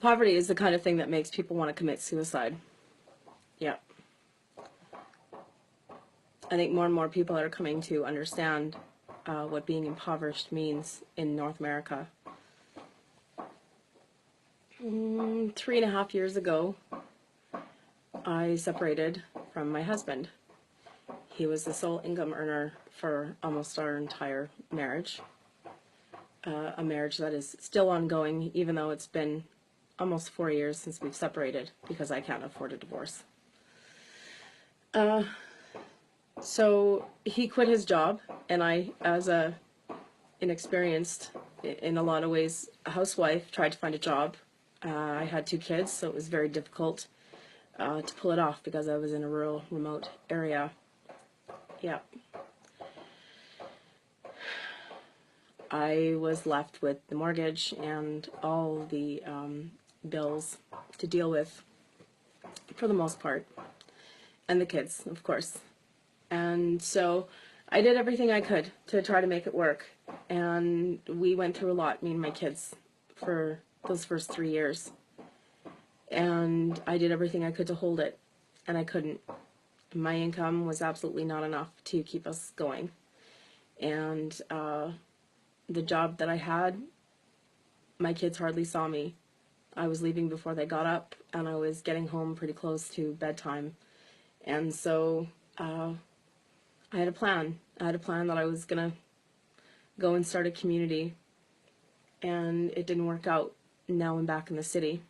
Poverty is the kind of thing that makes people want to commit suicide. Yeah. I think more and more people are coming to understand what being impoverished means in North America. 3.5 years ago, I separated from my husband. He was the sole income earner for almost our entire marriage. A marriage that is still ongoing, even though it's been almost 4 years since we've separated, because I can't afford a divorce. So he quit his job, and I, as a inexperienced, in a lot of ways, a housewife, tried to find a job. I had 2 kids, so it was very difficult to pull it off because I was in a rural, remote area. Yeah. I was left with the mortgage and all the bills to deal with, for the most part, and the kids, of course. And so I did everything I could to try to make it work, and we went through a lot, me and my kids, for those first 3 years. And I did everything I could to hold it, and I couldn't. My income was absolutely not enough to keep us going. And the job that I had, my kids hardly saw me. I was leaving before they got up, and I was getting home pretty close to bedtime. And so I had a plan. I had a plan that I was going to go and start a community, and it didn't work out. Now I'm back in the city.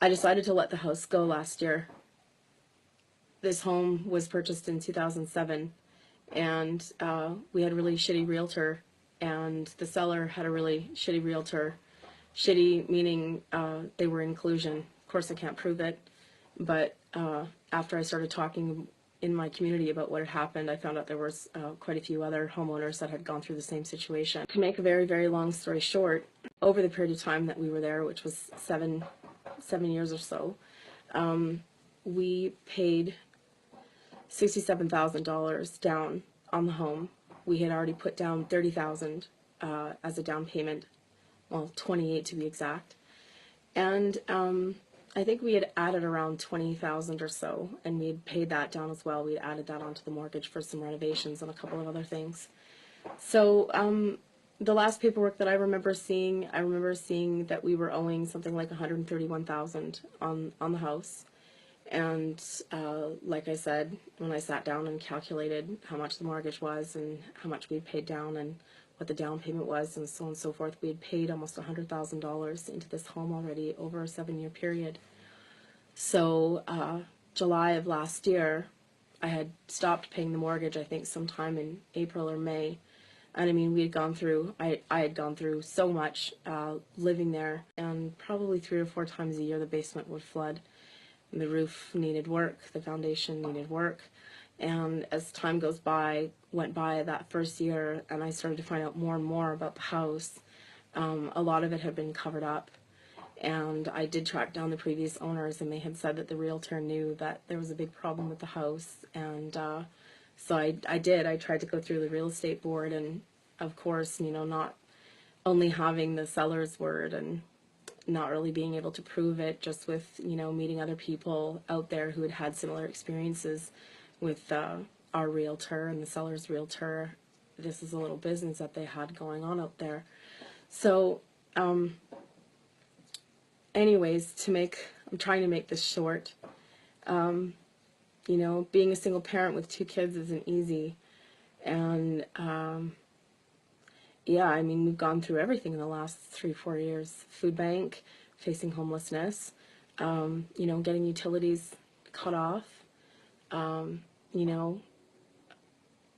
I decided to let the house go last year. This home was purchased in 2007, and we had a really shitty realtor, and the seller had a really shitty realtor. Shitty meaning they were inclusion. Of course, I can't prove it, but after I started talking in my community about what had happened, I found out there was quite a few other homeowners that had gone through the same situation. To make a very, very long story short, over the period of time that we were there, which was seven years or so, we paid $67,000 down on the home. We had already put down $30,000 as a down payment, well, 28 to be exact, and I think we had added around $20,000 or so, and we had paid that down as well. We had added that onto the mortgage for some renovations and a couple of other things. So the last paperwork that I remember seeing that we were owing something like $131,000 on the house. And like I said, when I sat down and calculated how much the mortgage was and how much we had paid down and what the down payment was and so on and so forth, we had paid almost $100,000 into this home already over a 7-year period. So July of last year, I had stopped paying the mortgage, I think sometime in April or May. And I mean, we had gone through, I had gone through so much living there, and probably 3 or 4 times a year the basement would flood. The roof needed work, the foundation needed work, and as time went by that first year, and I started to find out more and more about the house, a lot of it had been covered up, and I did track down the previous owners, and they had said that the realtor knew that there was a big problem with the house, and so I tried to go through the real estate board, and of course, you know, not only having the seller's word and not really being able to prove it, just with, you know, meeting other people out there who had had similar experiences with our realtor and the seller's realtor. This is a little business that they had going on out there. So anyways, I'm trying to make this short. You know, being a single parent with 2 kids isn't easy, and yeah, I mean, we've gone through everything in the last 3-4 years. Food bank, facing homelessness, you know, getting utilities cut off, you know,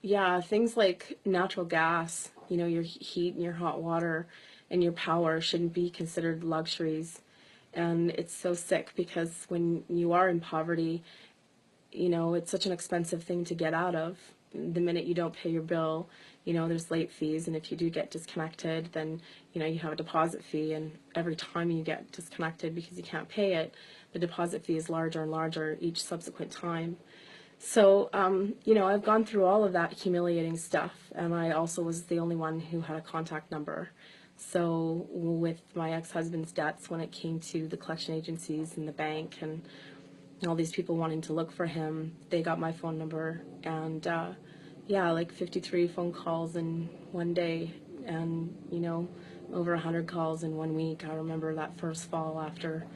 yeah, things like natural gas, you know, your heat and your hot water and your power shouldn't be considered luxuries. And it's so sick because when you are in poverty, you know, it's such an expensive thing to get out of. The minute you don't pay your bill, you know, there's late fees, and if you do get disconnected, then, you know, you have a deposit fee, and every time you get disconnected because you can't pay it, the deposit fee is larger and larger each subsequent time. So, you know, I've gone through all of that humiliating stuff, and I also was the only one who had a contact number. So with my ex-husband's debts, when it came to the collection agencies and the bank and all these people wanting to look for him, they got my phone number, and yeah, like 53 phone calls in one day, and over 100 calls in 1 week. I remember that first fall after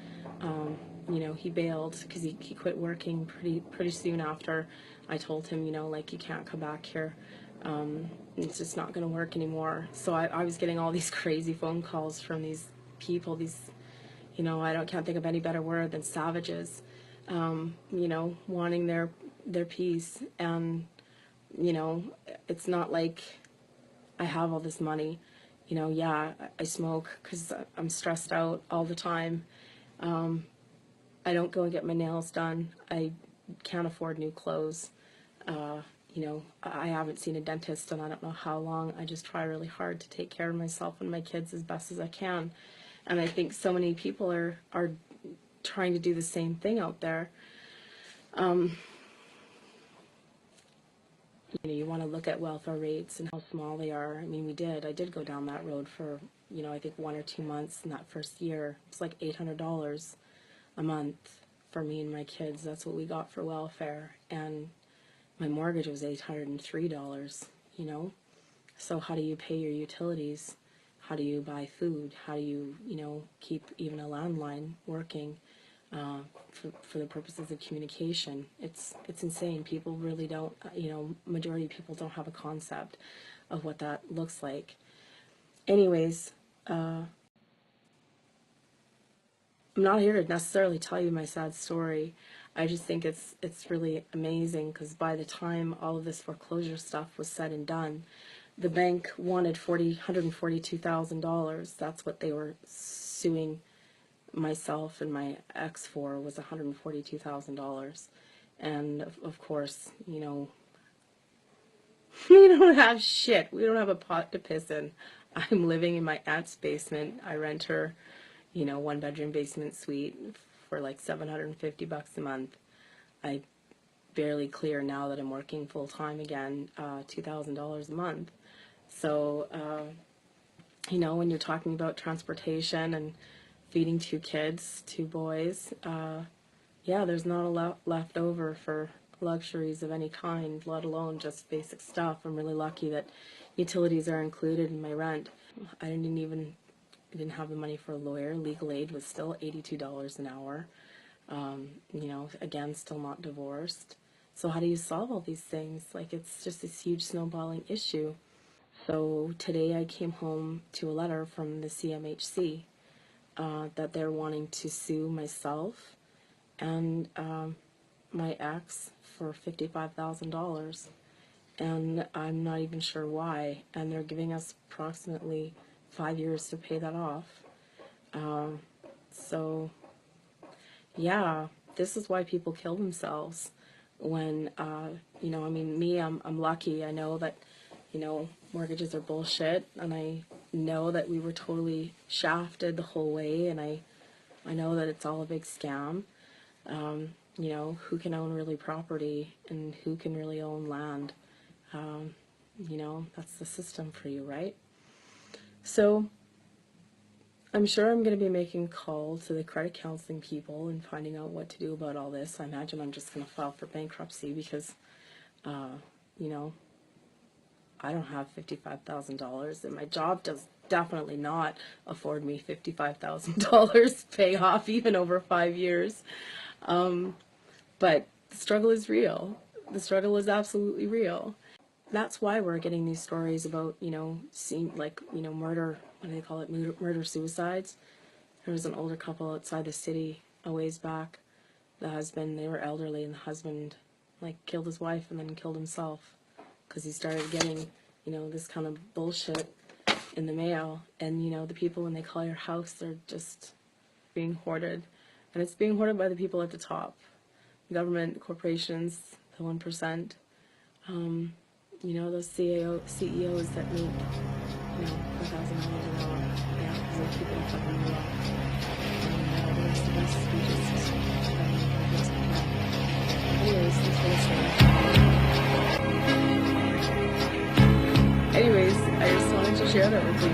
he bailed, because he quit working pretty soon after I told him, like, you can't come back here. It's just not going to work anymore. So I was getting all these crazy phone calls from these people, these, can't think of any better word than savages, wanting their peace. And, it's not like I have all this money. Yeah, I smoke because I'm stressed out all the time. I don't go and get my nails done. I can't afford new clothes. I haven't seen a dentist and I don't know how long. I just try really hard to take care of myself and my kids as best as I can. And I think so many people are trying to do the same thing out there. You want to look at welfare rates and how small they are. I mean, I did go down that road for, I think 1 or 2 months in that first year. It's like $800 a month for me and my kids. That's what we got for welfare. And my mortgage was $803, So how do you pay your utilities? How do you buy food? How do you, keep even a landline working for the purposes of communication? It's insane. People really don't, majority of people don't have a concept of what that looks like. Anyways, I'm not here to necessarily tell you my sad story. I just think it's really amazing, because by the time all of this foreclosure stuff was said and done, the bank wanted $142,000. That's what they were suing myself and my ex for, was $142,000. And of course, we don't have shit. We don't have a pot to piss in. I'm living in my aunt's basement. I rent her, 1-bedroom basement suite for like $750 a month. I barely clear, now that I'm working full time again, $2,000 a month. So, when you're talking about transportation and feeding 2 kids, 2 boys, yeah, there's not a lot left over for luxuries of any kind, let alone just basic stuff. I'm really lucky that utilities are included in my rent. I didn't have the money for a lawyer. Legal aid was still $82 an hour. Again, still not divorced. So how do you solve all these things? Like, it's just this huge snowballing issue. So today I came home to a letter from the CMHC that they're wanting to sue myself and my ex for $55,000. And I'm not even sure why. And they're giving us approximately 5 years to pay that off. So yeah, this is why people kill themselves. When I'm lucky. I know that mortgages are bullshit, and I know that we were totally shafted the whole way, and I know that it's all a big scam. Who can own really property and who can really own land? That's the system for you, right? So I'm sure I'm going to be making a call to the credit counseling people and finding out what to do about all this. I imagine I'm just going to file for bankruptcy because, I don't have $55,000, and my job does definitely not afford me $55,000 pay off even over 5 years. But the struggle is real. The struggle is absolutely real. That's why we're getting these stories about, murder, what do they call it, murder-suicides. There was an older couple outside the city a ways back. The husband, they were elderly, and the husband, killed his wife and then killed himself because he started getting, this kind of bullshit in the mail. And, the people, when they call your house, they're just being hoarded. And it's being hoarded by the people at the top. Government, corporations, the 1%. Those CEOs that make, $4,000 an hour. Yeah, because they keep it fucking real. And the rest of us, we just, anyways, thanks for listening. Anyways, I just wanted to share that with you.